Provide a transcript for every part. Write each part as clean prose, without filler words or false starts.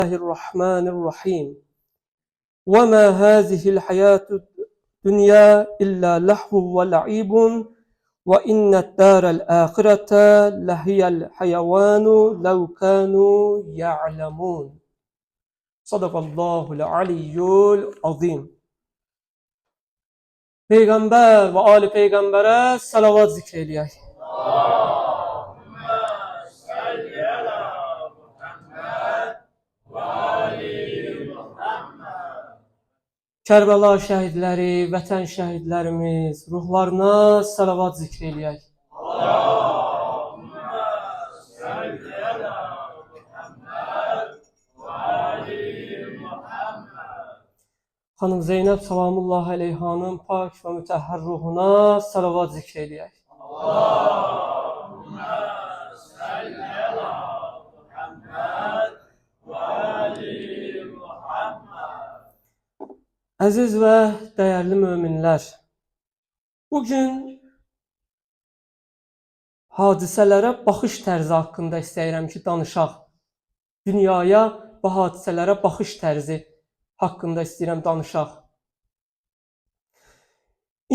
الرحمن الرحيم وما هذه الحياة الدنيا إلا لهو ولعب وإن الدار الآخرة لهي الحيوان لو كانوا يعلمون. Sadaqallahul aliyyul azim. Peygamber ve ali peygambere salavat zikreyleyək. Kərbəla şəhidləri, vətən şəhidlərimiz ruhlarına salavat zikreyleyək. Xanım Zeynəb salamullah əleyhanın pak və mütəhhər ruhuna salavat zikreyleyək. Əziz və dəyərli möminlər, bugün hadisələrə baxış tərzi haqqında istəyirəm ki, danışaq. Dünyaya və hadisələrə baxış tərzi haqqında istəyirəm danışaq.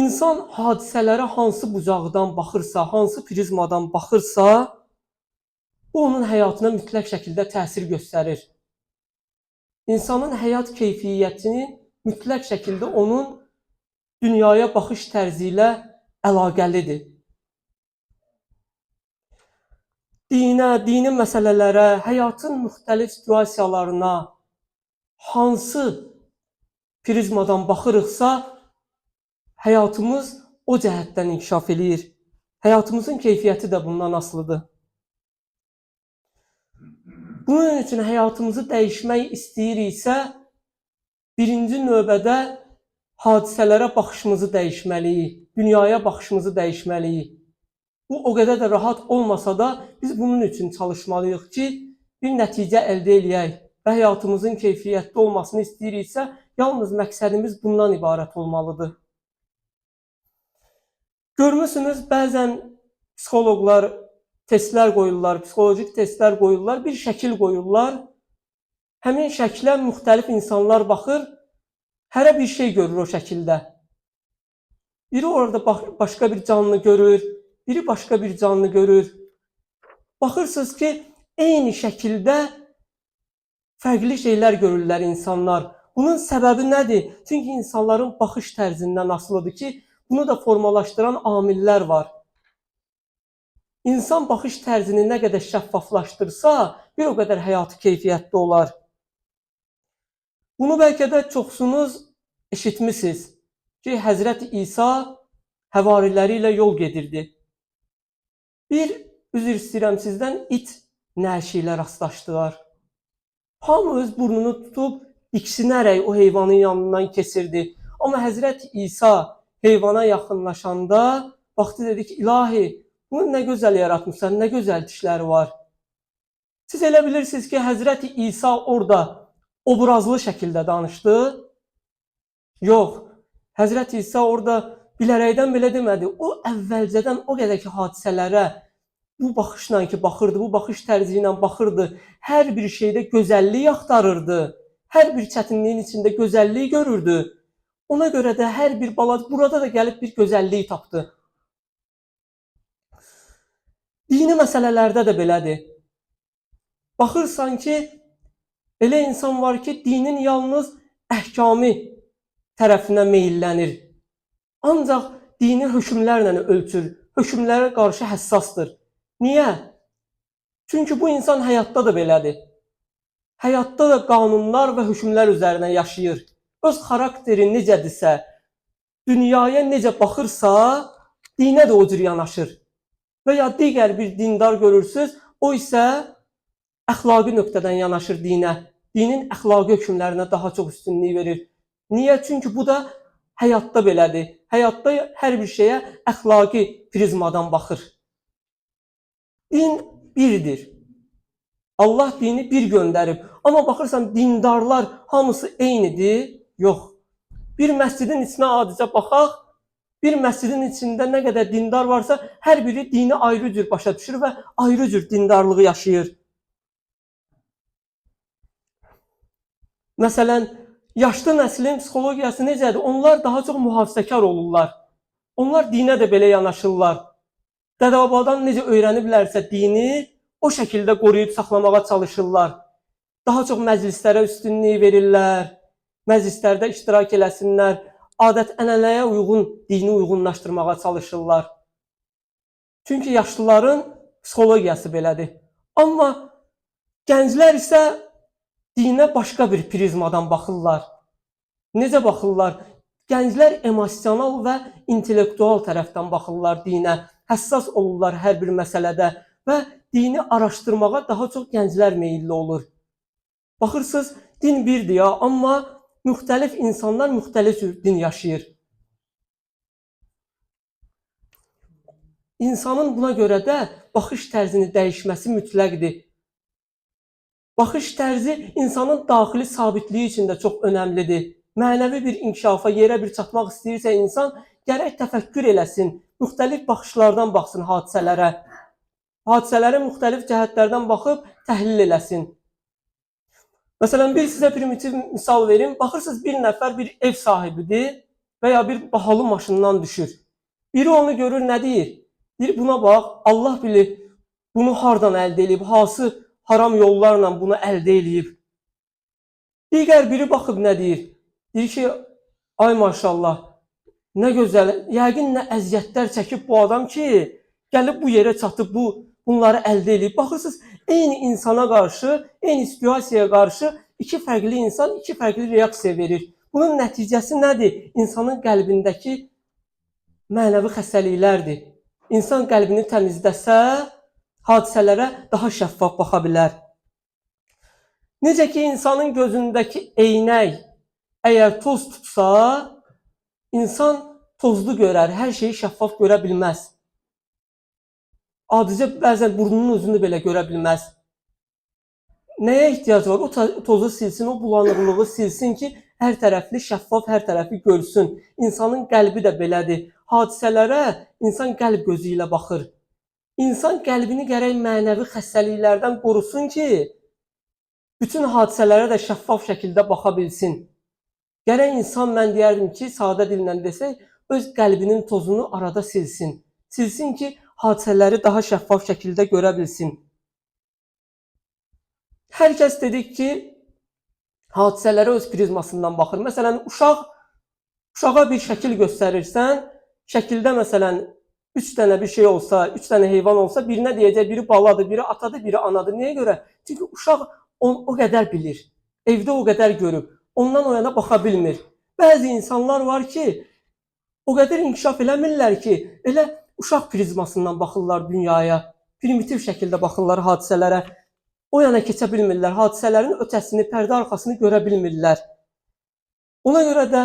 İnsan hadisələrə hansı bucaqdan baxırsa, hansı prizmadan baxırsa, bu onun həyatına mütləq şəkildə təsir göstərir. İnsanın həyat keyfiyyətini mütləq şəkildə onun dünyaya baxış tərzi ilə əlaqəlidir. Dinə, dini məsələlərə, həyatın müxtəlif situasiyalarına hansı prizmadan baxırıqsa, həyatımız o cəhətdən inkişaf eləyir. Həyatımızın keyfiyyəti də bundan asılıdır. Bunun üçün həyatımızı dəyişmək istəyiriksə, birinci növbədə hadisələrə baxışımızı dəyişməliyik, dünyaya baxışımızı dəyişməliyik. Bu o qədər də rahat olmasa da biz bunun üçün çalışmalıyıq ki, bir nəticə əldə eləyək və həyatımızın keyfiyyətli olmasını istəyiriksə, yalnız məqsədimiz bundan ibarət olmalıdır. Görmüsünüz, bəzən psixoloqlar testlər qoyurlar, psixolojik testlər qoyurlar, bir şəkil qoyurlar. Həmin şəklə müxtəlif insanlar baxır, hərə bir şey görür o şəkildə. Biri orada başqa bir canlı görür, biri başqa bir canlı görür. Baxırsınız ki, eyni şəkildə fərqli şeylər görürlər insanlar. Bunun səbəbi nədir? Çünki insanların baxış tərzindən asılıdır ki, bunu da formalaşdıran amillər var. İnsan baxış tərzini nə qədər şəffaflaşdırsa, bir o qədər həyatı keyfiyyətli olar. Bunu bəlkə də çoxsunuz eşitmisiniz ki, Həzrət İsa həvariləri ilə yol gedirdi. Bir, üzr istəyirəm sizdən, it nəşi ilə rastlaşdılar. Hamı öz burnunu tutub, diksinərək o heyvanın yanından keçirdi. Amma Həzrət İsa heyvana yaxınlaşanda, baxdı dedi ki, ilahi, bunu nə gözəl yaratmışsan, nə gözəl dişləri var. Siz elə bilirsiniz ki, Həzrət İsa orada obrazlı şəkildə danışdı. Yox, Həzrət İsa orada bilərəkdən belə demədi. O əvvəlcədən o qədər ki, hadisələrə bu baxışla ki, baxırdı, bu baxış tərzi ilə baxırdı. Hər bir şeydə gözəllik axtarırdı. Hər bir çətinliyin içində gözəllik görürdü. Ona görə də hər bir balaca burada da gəlib bir gözəllik tapdı. Dini məsələlərdə də belədir. Baxırsan ki, elə insan var ki, dinin yalnız əhkami tərəfinə meyillənir. Ancaq dini hökmlərlə ölçür, hökmlərə qarşı həssasdır. Niyə? Çünki bu insan həyatda da belədir. Həyatda da qanunlar və hökmlər üzərinə yaşayır. Öz xarakteri necədirsə, dünyaya necə baxırsa, dinə də o cür yanaşır. Və ya digər bir dindar görürsünüz, o isə əxlaqi nöqtədən yanaşır dinə. Dinin əxlaqi hökmlərinə daha çox üstünlük verir. Niyə? Çünki bu da həyatda belədir. Həyatda hər bir şeyə əxlaqi prizmadan baxır. Din birdir. Allah dini bir göndərib. Amma baxırsan, dindarlar hamısı eynidir. Yox. Bir məscidin içinə adicə baxaq, bir məscidin içində nə qədər dindar varsa, hər biri dini ayrı cür başa düşür və ayrı cür dindarlığı yaşayır. Məsələn, yaşlı nəslin psixologiyası necədir? Onlar daha çox mühafizəkar olurlar. Onlar dinə də belə yanaşırlar. Dədə-babadan necə öyrəniblərsə dini, o şəkildə qoruyub saxlamağa çalışırlar. Daha çox məclislərə üstünlük verirlər. Məclislərdə iştirak eləsinlər. Adət-ənənəyə uyğun dini uyğunlaşdırmağa çalışırlar. Çünki yaşlıların psixologiyası belədir. Amma gənclər isə dinə başqa bir prizmadan baxırlar. Necə baxırlar? Gənclər emosional və intellektual tərəfdən baxırlar dinə. Həssas olurlar hər bir məsələdə və dini araşdırmağa daha çox gənclər meyilli olur. Baxırsınız, din birdir ya, amma müxtəlif insanlar müxtəlif din yaşayır. İnsanın buna görə də baxış tərzini dəyişməsi mütləqdir. Baxış tərzi insanın daxili sabitliyi üçün də çox önəmlidir. Mənəvi bir inkişafa, yerə bir çatmaq istəyirsə insan, gərək təfəkkür eləsin, müxtəlif baxışlardan baxsın hadisələrə. Hadisələri müxtəlif cəhətlərdən baxıb təhlil eləsin. Məsələn, sizə primitiv misal verim. Baxırsınız, bir nəfər bir ev sahibidir və ya bir bahalı maşından düşür. Biri onu görür, nə deyir? Deyir, buna bax, Allah bilir, bunu hardan əldə edib, hansı haram yollarla bunu əldə edib. Digər biri baxıb nə deyir? Deyir ki, ay maşallah, nə gözəl, yəqin nə əziyyətlər çəkib bu adam ki, gəlib bu yerə çatıb, bunları əldə edib. Baxırsınız, eyni insana qarşı, eyni situasiyaya qarşı iki fərqli insan iki fərqli reaksiya verir. Bunun nəticəsi nədir? İnsanın qəlbindəki mənəvi xəstəliklərdir. İnsan qəlbini təmizləsə, hadisələrə daha şəffaf baxa bilər. Necə ki, insanın gözündəki eynək əgər toz tutsa, insan tozlu görər, hər şeyi şəffaf görə bilməz. Adicə bəzən burnunun özünü belə görə bilməz. Nəyə ehtiyac var? O tozu silsin, o bulanıqlığı silsin ki, hər tərəfli şəffaf, hər tərəfi görsün. İnsanın qəlbi də belədir. Hadisələrə insan qəlb gözü ilə baxır. İnsan qəlbini gərək mənəvi xəstəliklərdən qorusun ki, bütün hadisələrə də şəffaf şəkildə baxa bilsin. Gərək insan, mən deyərdim ki, sadə dillə desək, öz qəlbinin tozunu arada silsin. Silsin ki, hadisələri daha şəffaf şəkildə görə bilsin. Hər kəs dedik ki, hadisələrə öz prizmasından baxır. Məsələn, uşağa bir şəkil göstərirsən, şəkildə məsələn 3 dənə bir şey olsa, 3 dənə heyvan olsa, birinə deyəcək, biri baladır, biri atadır, biri anadır. Niyə görə? Çünki uşaq o qədər bilir, evdə o qədər görüb, ondan o yana baxa bilmir. Bəzi insanlar var ki, o qədər inkişaf eləmirlər ki, elə uşaq prizmasından baxırlar dünyaya, primitiv şəkildə baxırlar hadisələrə, o yana keçə bilmirlər, hadisələrin ötəsini, pərdə arxasını görə bilmirlər. Ona görə də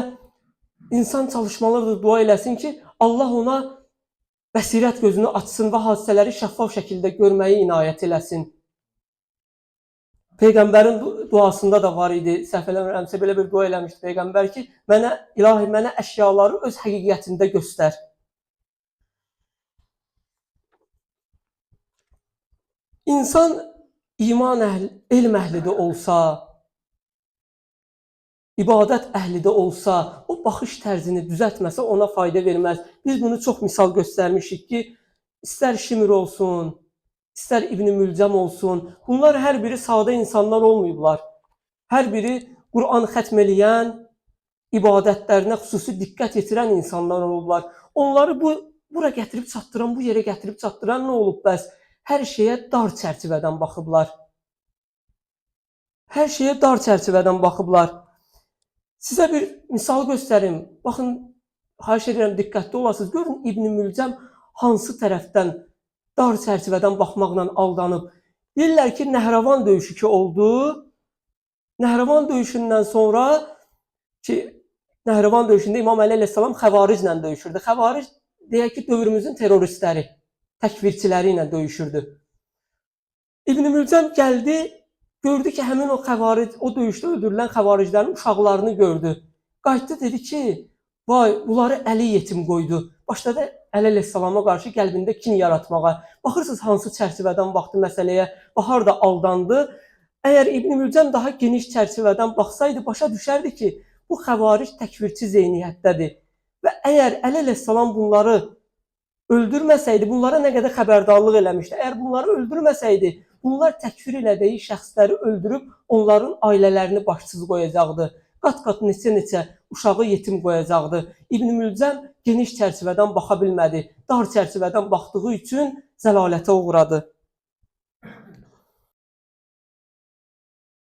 insan çalışmalıdır, dua eləsin ki, Allah ona bəsirət gözünü açsın və hadisələri şəffaf şəkildə görməyi inayət eləsin. Peyğəmbərin duasında da var idi, səhv eləmirəmsə belə bir dua eləmişdi Peyğəmbər ki, İlahi, mənə əşyaları öz həqiqətində göstər. İnsan iman əhli, elm əhli də olsa, ibadət əhli də olsa, o baxış tərzini düzəltməsə ona fayda verməz. Biz bunu çox misal göstərmişik ki, istər Şimr olsun, istər İbn-i Mülcəm olsun, bunlar hər biri sadə insanlar olmayıblar. Hər biri Quran xətm eləyən, ibadətlərinə xüsusi diqqət yetirən insanlar olublar. Onları bura gətirib çatdıran, bu yerə gətirib çatdıran nə olub bəs? Hər şeyə dar çərçivədən baxıblar. Hər şeyə dar çərçivədən baxıblar. Sizə bir misal göstərim. Baxın, xahiş edirəm, diqqətli olasınız. Görün, İbn-i Mülcəm hansı tərəfdən dar çərçivədən baxmaqla aldanıb. Deyirlər ki, Nəhravan döyüşü ki oldu. Nəhravan döyüşündən sonra ki, Nəhravan döyüşündə İmam Əli əleyhissalam xəvariclə döyüşürdü. Xəvaric, deyək ki, dövrümüzün terroristləri, təkvirçiləri ilə döyüşürdü. İbn-i Mülcəm gəldi, gördü ki, həmin o xəvaric, o döyüşdə öldürülən xəvariclərin uşaqlarını gördü. Qayıtdı, dedi ki, vay, bunları Əli yetim qoydu. Başladı Əli əleyhissalama qarşı qəlbində kin yaratmağa. Baxırsınız, hansı çərçivədən baxdı məsələyə, Bahar da aldandı. Əgər İbn Mülcəm daha geniş çərçivədən baxsaydı, başa düşərdi ki, bu xəvaric təkfirçi zeyniyyətdədir. Və əgər Əli əleyhissalam bunları öldürməsəydi, bunlara nə qədər xəbərdarlıq eləmişdi. Əgər bunları öldürməsəydi, bunlar təkfir elədiyi şəxsləri öldürüb onların ailələrini başsız qoyacaqdı. Qat-qat neçə-neçə uşağı yetim qoyacaqdı. İbn Mülcəm geniş çərçivədən baxa bilmədi. Dar çərçivədən baxdığı üçün zəlalətə uğradı.